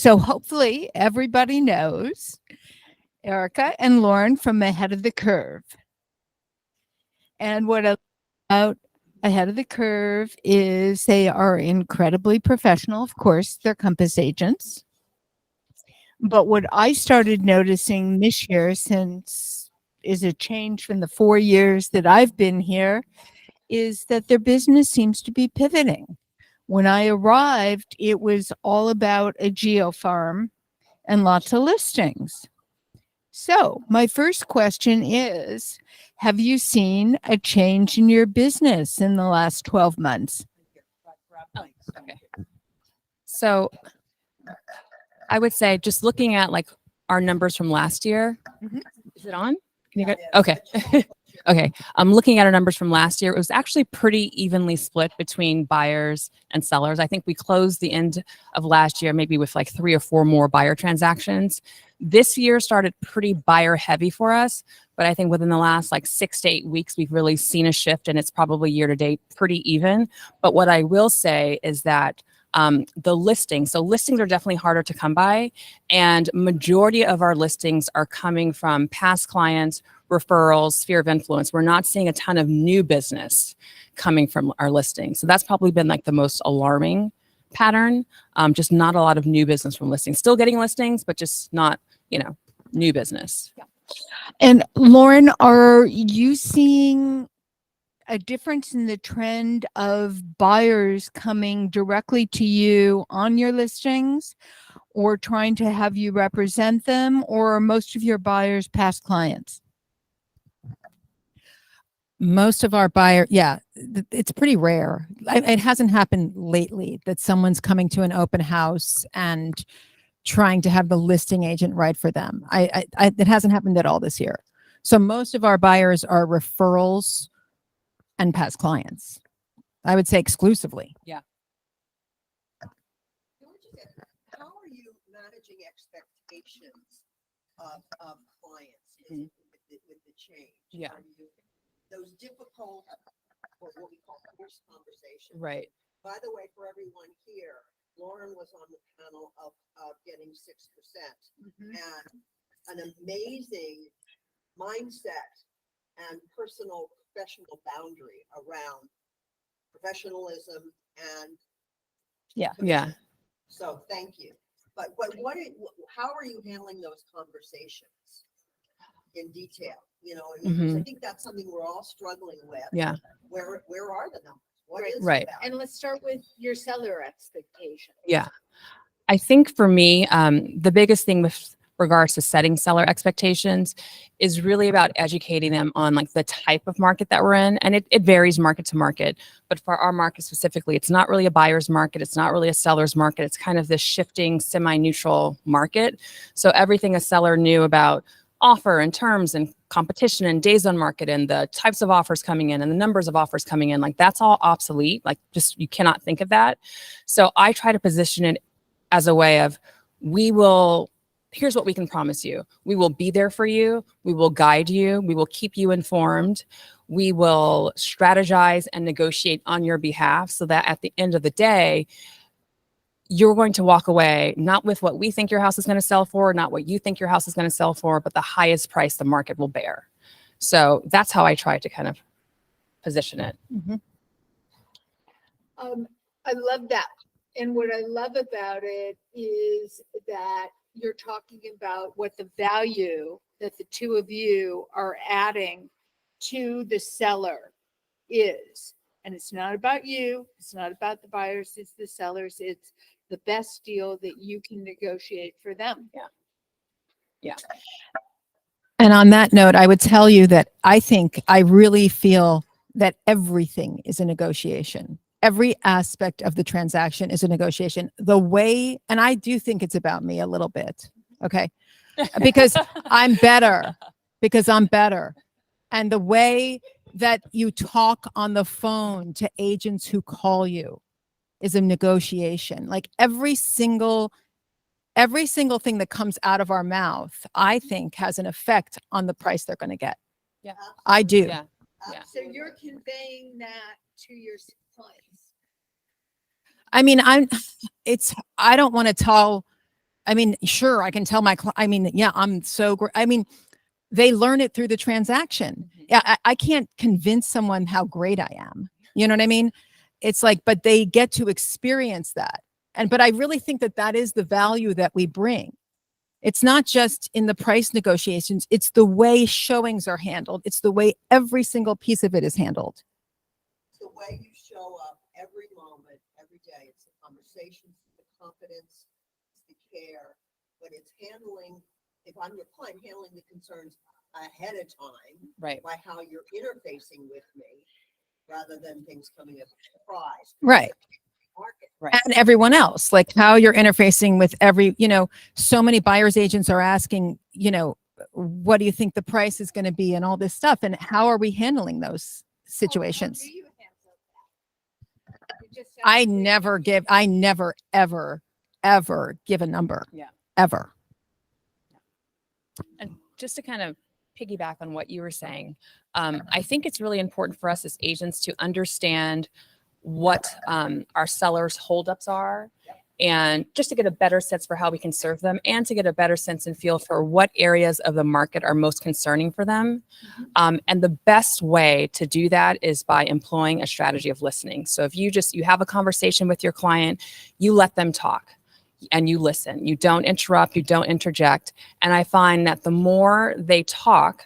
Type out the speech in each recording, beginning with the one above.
So hopefully everybody knows Erica and Lorin from Ahead of the Curve. And what I love about Ahead of the Curve is they are incredibly professional. Of course, they're Compass agents. But what I started noticing this year, since is a change from the 4 years that I've been here, is that their business seems to be pivoting. When I arrived, it was all about a geo farm and lots of listings. So, my first question is, have you seen a change in your business in the last 12 months? Okay. So I would say just looking at like our numbers from last year. Mhm. Is it on? Can you get okay? Okay. I'm looking at our numbers from last year. It was actually pretty evenly split between buyers and sellers. I think we closed the end of last year maybe with like 3 or 4 more buyer transactions. This year started pretty buyer heavy for us, but I think within the last like 6 to 8 weeks, we've really seen a shift, and it's probably year to date pretty even. But what I will say is that the listings, so listings are definitely harder to come by, and majority of our listings are coming from past clients, referrals, sphere of influence. We're not seeing a ton of new business coming from our listings. So that's probably been like the most alarming pattern. Just not a lot of new business from listings. Still getting listings, but just not, new business. Yeah. And Lorin, are you seeing a difference in the trend of buyers coming directly to you on your listings or trying to have you represent them, or are most of your buyers past clients? Most of our buyer, yeah, it's pretty rare. It hasn't happened lately that someone's coming to an open house and trying to have the listing agent write for them. It hasn't happened at all this year. So most of our buyers are referrals and past clients. I would say exclusively. Yeah. How are you managing expectations of clients with the change? Yeah. Are you, those difficult, or what we call forced conversations? Right. By the way, for everyone here, Lorin was on the panel of getting 6%, and an amazing mindset and personal professional boundary around professionalism and Yeah. So thank you. But how are you handling those conversations in detail? I think that's something we're all struggling with. Yeah. Where are the numbers? What is Right. it about? And let's start with your seller expectations. Yeah. I think for me, the biggest thing with regards to setting seller expectations is really about educating them on like the type of market that we're in. And it varies market to market. But for our market specifically, it's not really a buyer's market. It's not really a seller's market. It's kind of this shifting semi-neutral market. So everything a seller knew about offer and terms and competition and days on market and the types of offers coming in and the numbers of offers coming in, like that's all obsolete. Like just, you cannot think of that. So I try to position it as a way of, here's what we can promise you. We will be there for you. We will guide you. We will keep you informed. We will strategize and negotiate on your behalf so that at the end of the day, you're going to walk away not with what we think your house is going to sell for, not what you think your house is going to sell for, but the highest price the market will bear. So that's how I try to kind of position it. I love that. And what I love about it is that you're talking about what the value that the two of you are adding to the seller is. And it's not about you. It's not about the buyers. It's the sellers. It's the best deal that you can negotiate for them. Yeah. And on that note, I would tell you that I really feel that everything is a negotiation. Every aspect of the transaction is a negotiation. And I do think it's about me a little bit, okay? Because I'm better. And the way that you talk on the phone to agents who call you is a negotiation. Like every single thing that comes out of our mouth, I think has an effect on the price they're going to get. Yeah. I do. Yeah. So you're conveying that to your clients. I mean, I don't want to tell I mean, sure, I can tell my client, I mean, yeah, I'm so great. I mean, they learn it through the transaction. Yeah, I can't convince someone how great I am. You know what I mean? It's like, but they get to experience that. But I really think that that is the value that we bring. It's not just in the price negotiations, it's the way showings are handled. It's the way every single piece of it is handled. It's the way you show up every moment, every day. It's the conversations, the confidence, it's the care, but it's handling, if I'm your client, handling the concerns ahead of time Right. by how you're interfacing with me rather than things coming as a surprise. Right. Market. Right. And everyone else, like how you're interfacing with every, so many buyers agents are asking, what do you think the price is going to be and all this stuff? And how are we handling those situations? How do you handle that? You just I have to never, ever give a number. Yeah. Ever. And just to kind of piggyback on what you were saying, I think it's really important for us as agents to understand what our sellers' holdups are, and just to get a better sense for how we can serve them, and to get a better sense and feel for what areas of the market are most concerning for them. And the best way to do that is by employing a strategy of listening. So if you have a conversation with your client, you let them talk and you listen. You don't interrupt, you don't interject. And I find that the more they talk,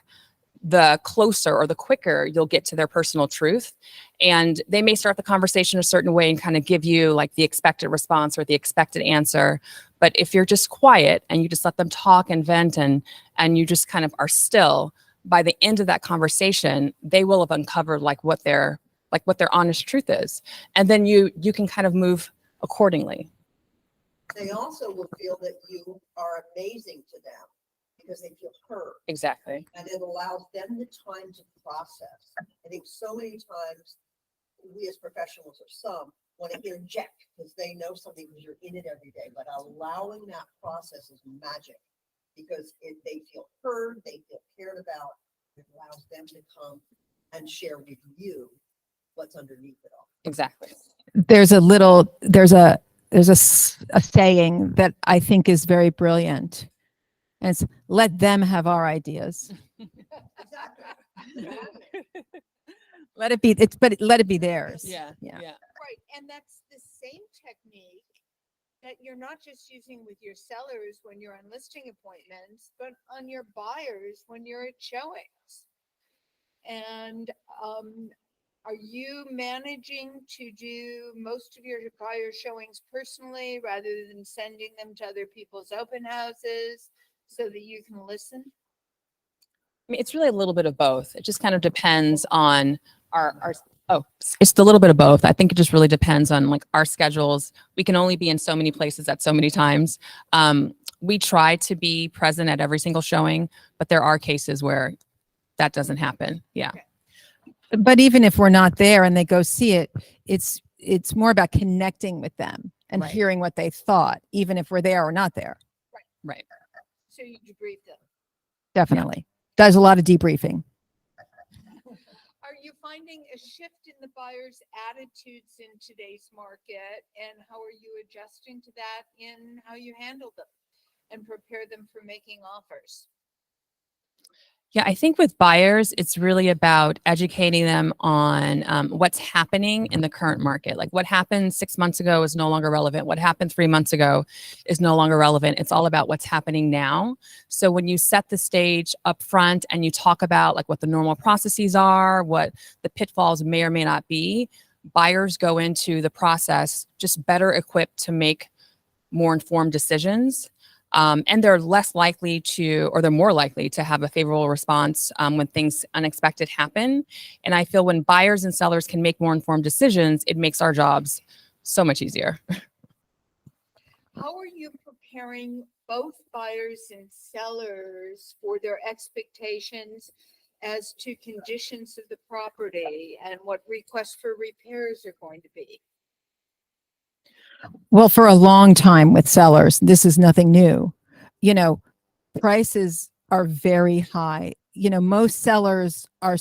the closer or the quicker you'll get to their personal truth. And they may start the conversation a certain way and kind of give you like the expected response or the expected answer. But if you're just quiet and you just let them talk and vent and you just kind of are still, by the end of that conversation, they will have uncovered what their honest truth is. And then you can kind of move accordingly. They also will feel that you are amazing to them because they feel heard. Exactly. And it allows them the time to process. I think so many times we as professionals, or some, want to interject because they know something because you're in it every day. But allowing that process is magic because they feel heard, they feel cared about. It allows them to come and share with you what's underneath it all. Exactly. There's a saying that I think is very brilliant. And it's let them have our ideas. Exactly. Let it be theirs. Yeah. Right. And that's the same technique that you're not just using with your sellers when you're on listing appointments, but on your buyers when you're at showings. And are you managing to do most of your buyer showings personally rather than sending them to other people's open houses so that you can listen? I mean, it's really a little bit of both. It just kind of depends on it's a little bit of both. I think it just really depends on like our schedules. We can only be in so many places at so many times. We try to be present at every single showing, but there are cases where that doesn't happen. Yeah. Okay. But even if we're not there and they go see it, it's more about connecting with them and Right. hearing what they thought, even if we're there or not there. Right. So you debrief them. Definitely. Does a lot of debriefing. Are you finding a shift in the buyers' attitudes in today's market, and how are you adjusting to that in how you handle them and prepare them for making offers? Yeah, I think with buyers, it's really about educating them on what's happening in the current market. Like what happened 6 months ago is no longer relevant. What happened 3 months ago is no longer relevant. It's all about what's happening now. So when you set the stage up front and you talk about like what the normal processes are, what the pitfalls may or may not be, buyers go into the process just better equipped to make more informed decisions. And they're less likely to, or they're more likely to have a favorable response when things unexpected happen. And I feel when buyers and sellers can make more informed decisions, it makes our jobs so much easier. How are you preparing both buyers and sellers for their expectations as to conditions of the property and what requests for repairs are going to be? Well, for a long time with sellers, this is nothing new. Prices are very high. Most sellers are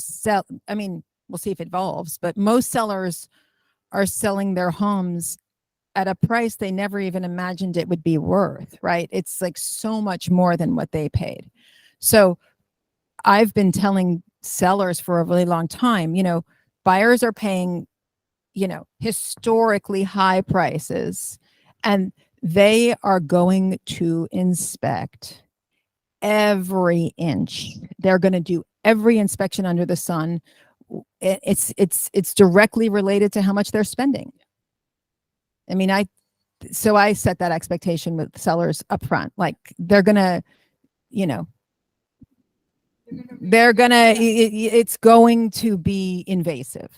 I mean, we'll see if it evolves, but most sellers are selling their homes at a price they never even imagined it would be worth, right? It's like so much more than what they paid. So I've been telling sellers for a really long time, buyers are paying, historically high prices, and they are going to inspect every inch. They're going to do every inspection under the sun. It's directly related to how much they're spending. I mean, I set that expectation with sellers up front. Like they're going to, it's going to be invasive.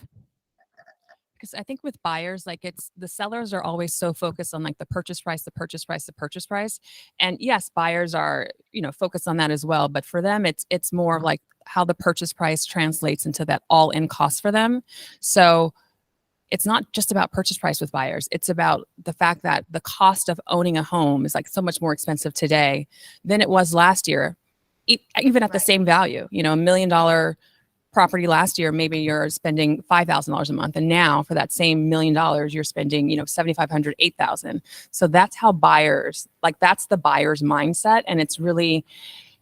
Because I think with buyers, like the sellers are always so focused on like the purchase price. And yes, buyers are, focused on that as well. But for them, it's more like how the purchase price translates into that all-in cost for them. So it's not just about purchase price with buyers. It's about the fact that the cost of owning a home is like so much more expensive today than it was last year, even at the same value. $1 million property last year, maybe you're spending $5,000 a month. And now for that same $1 million, you're spending, $7,500, $8,000. So that's how buyers, that's the buyer's mindset. And it's really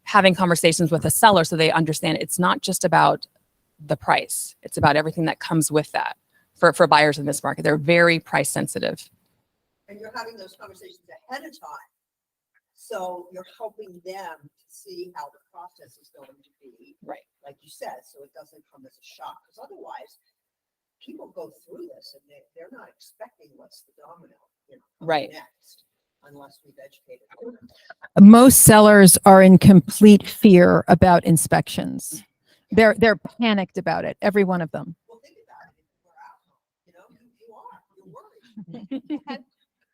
having conversations with a seller so they understand it's not just about the price. It's about everything that comes with that. For buyers in this market, they're very price sensitive. And you're having those conversations ahead of time. So you're helping them to see how the process is going to be. Right. Like you said, so it doesn't come as a shock. Because otherwise, people go through this and they're not expecting what's the domino, right. next, unless we've educated them. Most sellers are in complete fear about inspections. They're panicked about it, every one of them. Well, think about it. If we're out home, you're worried.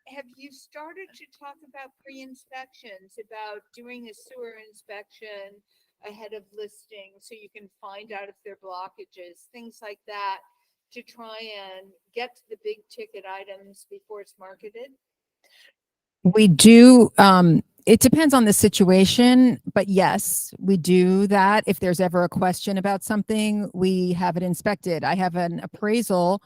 Have you started to talk about pre-inspections, about doing a sewer inspection ahead of listing so you can find out if there are blockages, things like that, to try and get to the big ticket items before it's marketed? We do. It depends on the situation, but yes, we do that. If there's ever a question about something, we have it inspected. I have an appraisal.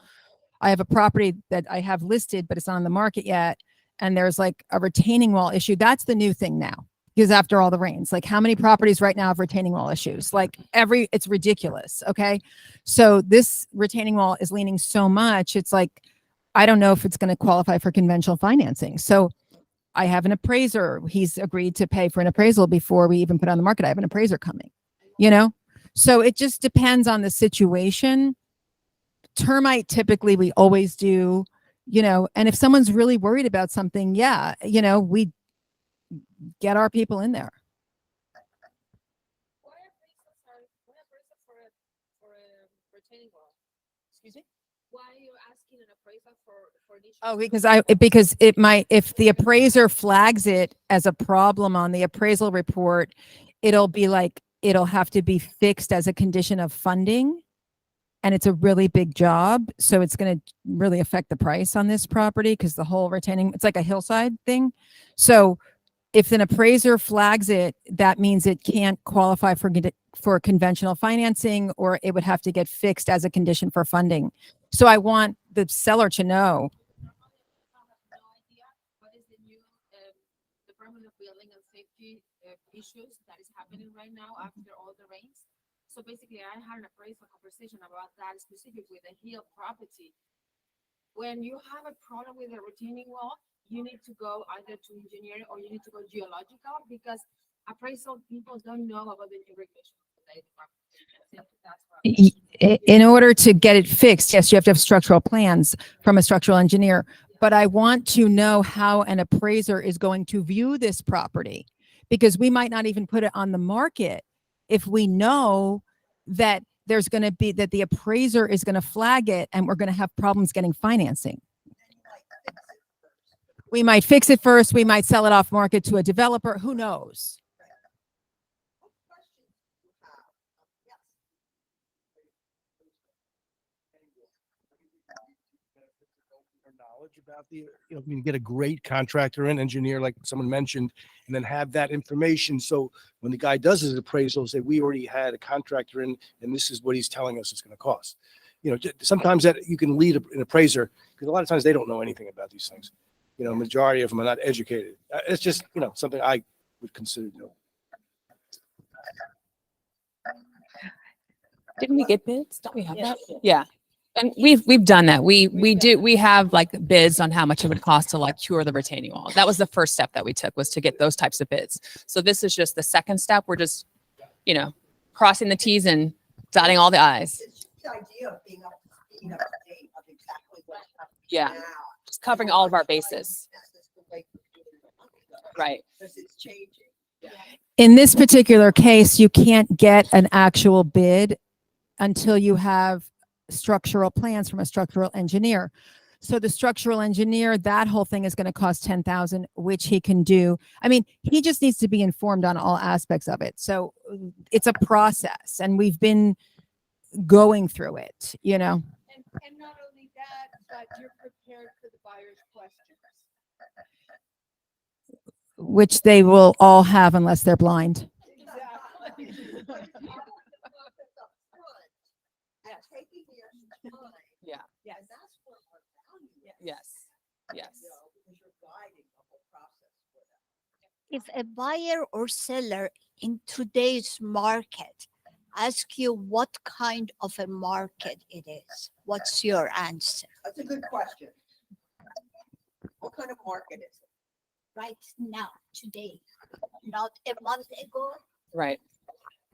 I have a property that I have listed, but it's not on the market yet. And there's like a retaining wall issue. That's the new thing now, because after all the rains, like how many properties right now have retaining wall issues? Like it's ridiculous. Okay. So this retaining wall is leaning so much. It's like, I don't know if it's going to qualify for conventional financing. So I have an appraiser. He's agreed to pay for an appraisal before we even put it on the market. I have an appraiser coming, so it just depends on the situation. Termite, typically we always do, and if someone's really worried about something, we get our people in there. What appraisal for a retaining wall? Excuse me? Why are you asking an appraisal for additional? Oh, because it might, if the appraiser flags it as a problem on the appraisal report, it'll have to be fixed as a condition of funding. And it's a really big job. So it's going to really affect the price on this property because the whole retaining, it's like a hillside thing. So if an appraiser flags it, that means it can't qualify for conventional financing, or it would have to get fixed as a condition for funding. So I want the seller to know. What is the new Department of Building and Safety issues that is happening right now after all the rains? So basically, I had an appraisal conversation about that, specifically the Hill property. When you have a problem with a retaining wall, you need to go either to engineering or you need to go geological, because appraisal people don't know about the new regulations. In order to get it fixed, yes, you have to have structural plans from a structural engineer. But I want to know how an appraiser is going to view this property, because we might not even put it on the market if we know that there's going to be, that the appraiser is going to flag it and we're going to have problems getting financing. We might fix it first. We might sell it off market to a developer. Who knows? Knowledge about you get a great contractor and engineer, like someone mentioned, and then have that information. So when the guy does his appraisal, say, we already had a contractor in, and this is what he's telling us it's going to cost. Sometimes that you can lead an appraiser, because a lot of times they don't know anything about these things. majority of them are not educated. It's just, something I would consider doing. Didn't we get bids? Don't we have that? Yeah. And we've done that. We have like bids on how much it would cost to like cure the retaining wall. That was the first step that we took, was to get those types of bids. So this is just the second step. We're just, crossing the T's and dotting all the I's. It's the idea of being up to speed, up to date of exactly what's happening Yeah. now. Just covering all of our bases. That's the way we're doing it a month ago, Right. because it's changing. In this particular case, you can't get an actual bid until you have structural plans from a structural engineer. So the structural engineer, that whole thing is going to cost 10,000, which he can do. I mean, he just needs to be informed on all aspects of it. So it's a process, and we've been going through it, And not only that, but you're prepared for the buyer's questions. which they will all have unless they're blind. Exactly. And taking the extra time. Yeah. And that's what our value is. Yes. Yes. Because you're guiding the whole process for them. If a buyer or seller in today's market ask you what kind of a market it is, what's your answer? That's a good question. What kind of market is it? Right now, today, not a month ago. Right.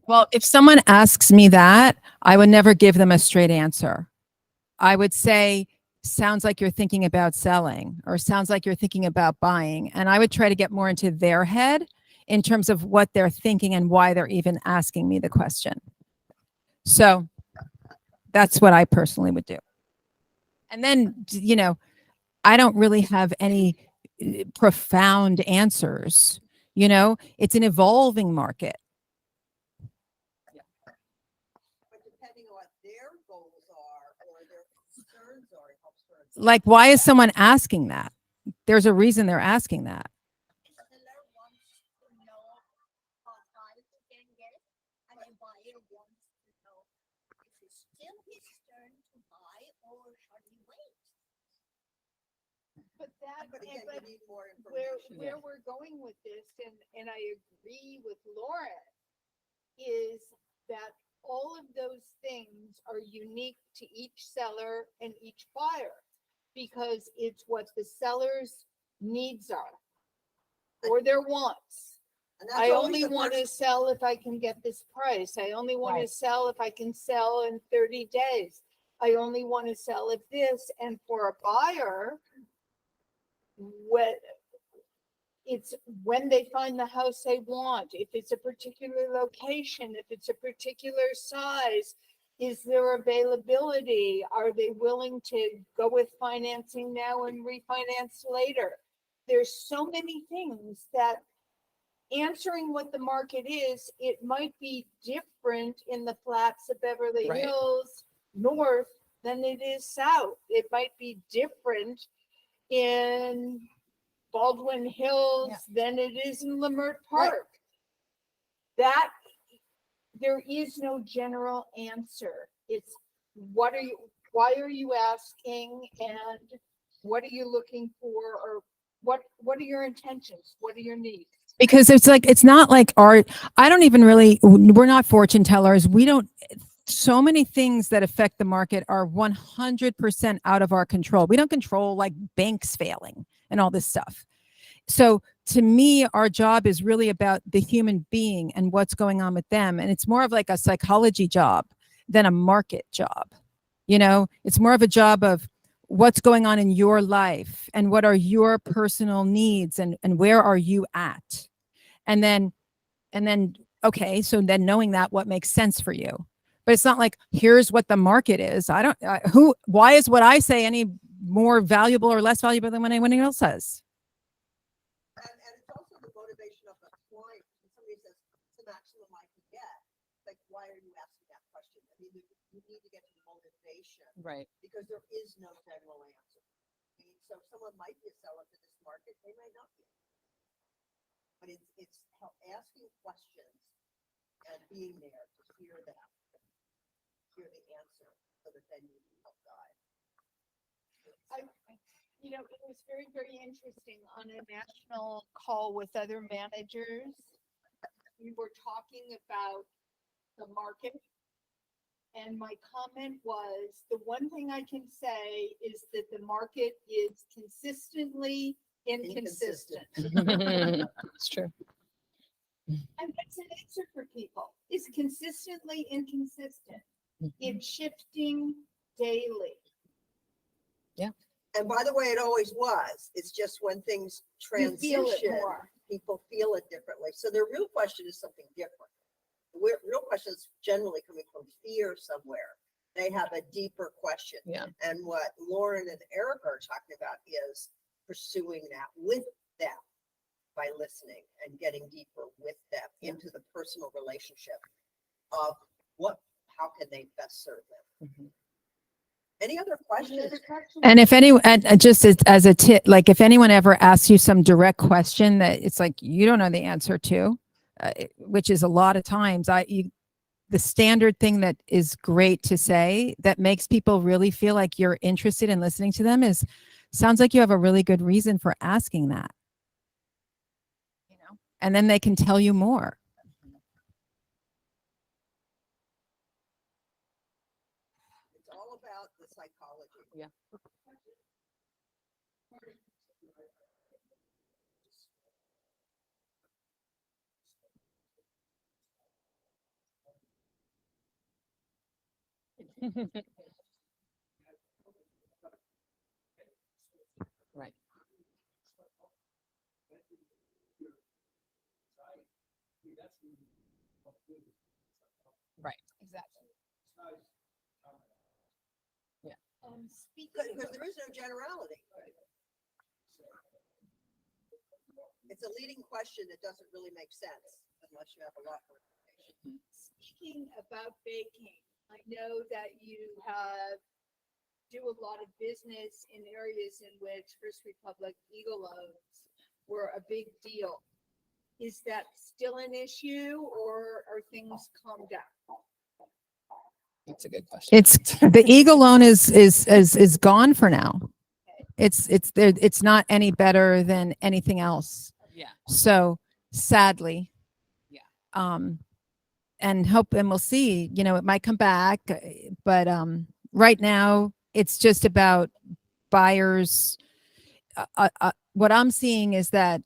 Well, if someone asks me that, I would never give them a straight answer. I would say, sounds like you're thinking about selling, or sounds like you're thinking about buying. And I would try to get more into their head in terms of what they're thinking and why they're even asking me the question. So that's what I personally would do. And then, I don't really have any profound answers. It's an evolving market. But depending on what their goals are or their concerns are, it helps for. Like, why is someone asking that? There's a reason they're asking that. A seller wants to know how high he can get, and a buyer wants to know if it's still his turn to buy or should he wait? But that, But again, but you need more where information. we're going with this, and I agree with Lauren, is that all of those things are unique to each seller and each buyer, because it's what the seller's needs are or their wants. And that's I always only the want to first- sell if I can get this price. I only want to sell if I can sell in 30 days. I only want to sell if this. And for a buyer, it's when they find the house they want, if it's a particular location, if it's a particular size, is there availability? Are they willing to go with financing now and refinance later? There's so many things that answering what the market is, it might be different in the flats of Beverly Right. Hills North than it is south. It might be different in Baldwin Hills than it is in Leimert Park. That there is no general answer. It's why are you asking, and what are you looking for, or what are your intentions? What are your needs? Because it's not like art. I don't even really, we're not fortune tellers. So many things that affect the market are 100% out of our control. We don't control like banks failing and all this stuff. So to me, our job is really about the human being and what's going on with them. And it's more of like a psychology job than a market job. It's more of a job of what's going on in your life and what are your personal needs and where are you at? And then, okay, so then knowing that, what makes sense for you? But it's not like, here's what the market is. Why is what I say any more valuable or less valuable than what anyone else says? And it's also the motivation of the client. When somebody says, it's the maximum I can get, like, why are you asking that question? I mean, you need to get to the motivation. Right. Because there is no general answer. I mean, so someone might be a seller to this market, they might not be. But it's asking questions and being there to hear them, hear the answer, so that then you can help guide. You know, it was very, very interesting on a national call with other managers. We were talking about the market. And my comment was, the one thing I can say is that the market is consistently inconsistent. It's true. And that's an answer for people. It's consistently inconsistent. It's shifting daily. And by the way, it always was. It's just when things You feel it transition, more. people feel it differently. So the real question is something different. The real question is generally coming from fear somewhere. They have a deeper question. Yeah. And what Lorin and Eric are talking about is pursuing that with them by listening and getting deeper with them into the personal relationship of how can they best serve them. Mhm. Any other questions? And if anyone, and just as a tip, like if anyone ever asks you some direct question that it's like you don't know the answer to, which is a lot of times, the standard thing that is great to say that makes people really feel like you're interested in listening to them is, sounds like you have a really good reason for asking that, you know, and then they can tell you more. It's all about the psychology. Yeah. Right. Right. Exactly. Yeah. Speaking Because there is no generality. It's a leading question that doesn't really make sense unless you have a lot more information. Speaking about baking, I know that you do a lot of business in areas in which First Republic Eagleones were a big deal. Is that still an issue, or are things calmed down? That's a good question. It's the Eagle loan is gone for now. It's not any better than anything else. Yeah. So sadly, Yeah. And we'll see, you know, it might come back, but right now it's just about buyers. What I'm seeing is that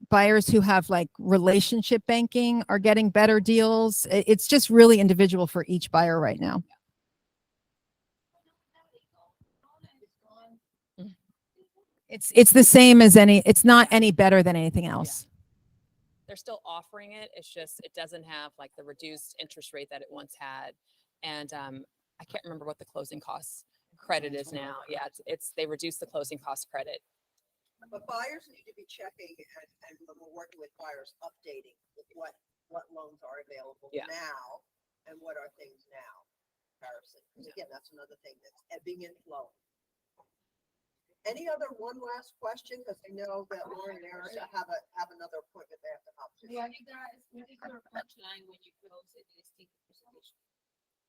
buyers who have like relationship banking are getting better deals. It's just really individual for each buyer right now. It's the same as it's not any better than anything else. They're still offering it. It's just, it doesn't have like the reduced interest rate that it once had. And I can't remember what the closing costs credit is now. Yeah, they reduced the closing cost credit. But buyers need to be checking and when we're working with buyers, updating with what loans are available now and what are things now. Comparison. Because again, that's another thing that's ebbing and flowing. Any other one last question? Because I know that Lorin and Eric have another appointment they have to hop to. What is your punchline when you close a listing presentation?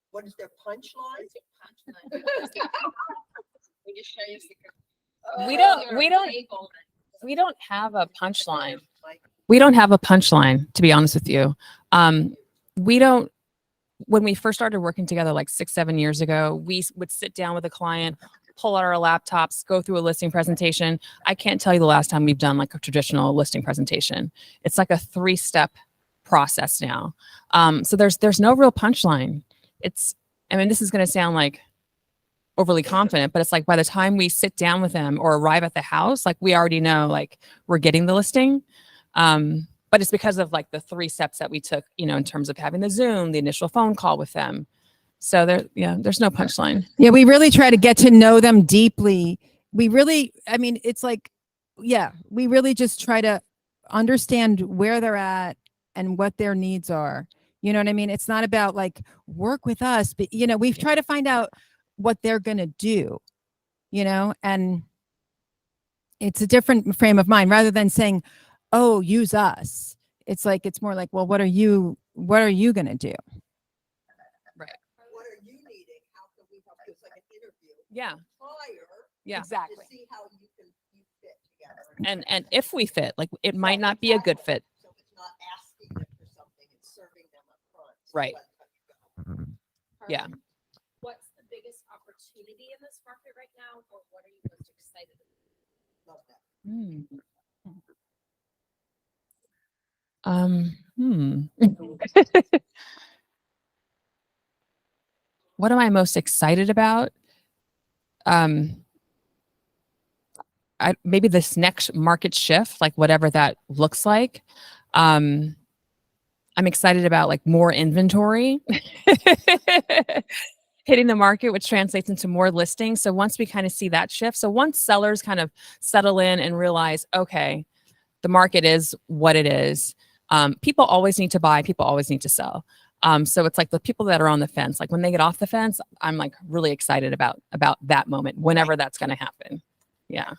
What is their punchline? What's your punchline? When you share your secret. We don't have a punchline. We don't have a punchline, to be honest with you. When we first started working together like 6-7 years ago, we would sit down with a client, pull out our laptops, go through a listing presentation. I can't tell you the last time we've done like a traditional listing presentation. It's like a 3-step process now. So there's no real punchline. This is going to sound like overly confident, but it's like by the time we sit down with them or arrive at the house, like we already know like we're getting the listing. But it's because of like the 3 steps that we took, you know, in terms of having the Zoom, the initial phone call with them. So there's no punchline. Yeah, we really try to get to know them deeply. We really just try to understand where they're at and what their needs are. You know what I mean? It's not about like work with us, but you know, we've tried to find out what they're going to do, you know, and it's a different frame of mind rather than saying, oh, use us. It's more like, well, what are you going to do? Right. What are you needing? How can we help you? It's like an interview. Yeah. Prior Yeah. To Exactly. see how you fit together. And if we fit, like it might not be a good fit. So it's not asking them for something, it's serving them up front. So Right. let them go. Yeah. What's the biggest opportunity in this market right now, or what are you most excited about? Love that. What am I most excited about? Maybe this next market shift, like whatever that looks like. I'm excited about like more inventory hitting the market, which translates into more listings. So once we kind of see that shift, so once sellers kind of settle in and realize, okay, the market is what it is. People always need to buy. People always need to sell. So it's like the people that are on the fence, like when they get off the fence, I'm like really excited about that moment, whenever that's going to happen. Yeah.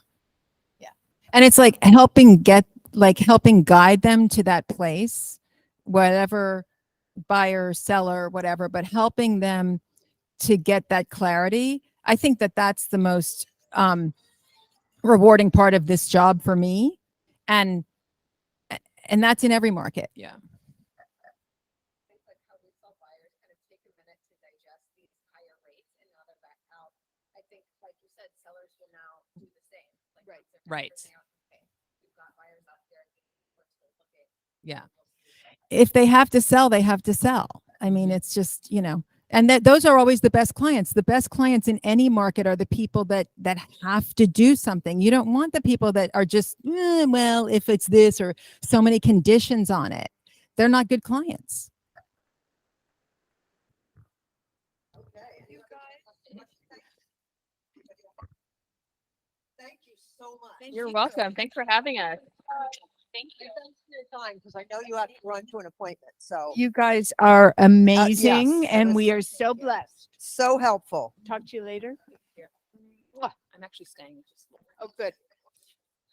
And it's like helping guide them to that place, whatever buyer, seller, whatever, but helping them to get that clarity. I think that that's the most rewarding part of this job for me. And that's in every market. Yeah. Think like how resale buyers kind of take a minute to digest these higher rates and now they're back out. I think, like you said, sellers will now do the same. Like, once they're kind of Right. figuring out, okay, we've got buyers out there. What's the looking? Yeah. If they have to sell, they have to sell. I mean, it's just, and those are always the best clients. The best clients in any market are the people that have to do something. You don't want the people that are just, well, if it's this or so many conditions on it. They're not good clients. Okay. You guys. Thank you so much. You're welcome. Thanks for having us. Thank you. Thanks for your time, because I know you have to run to an appointment, so You guys are amazing, yes, and it we was- are so blessed. so helpful. Talk to you later. I'm actually staying. Oh, good.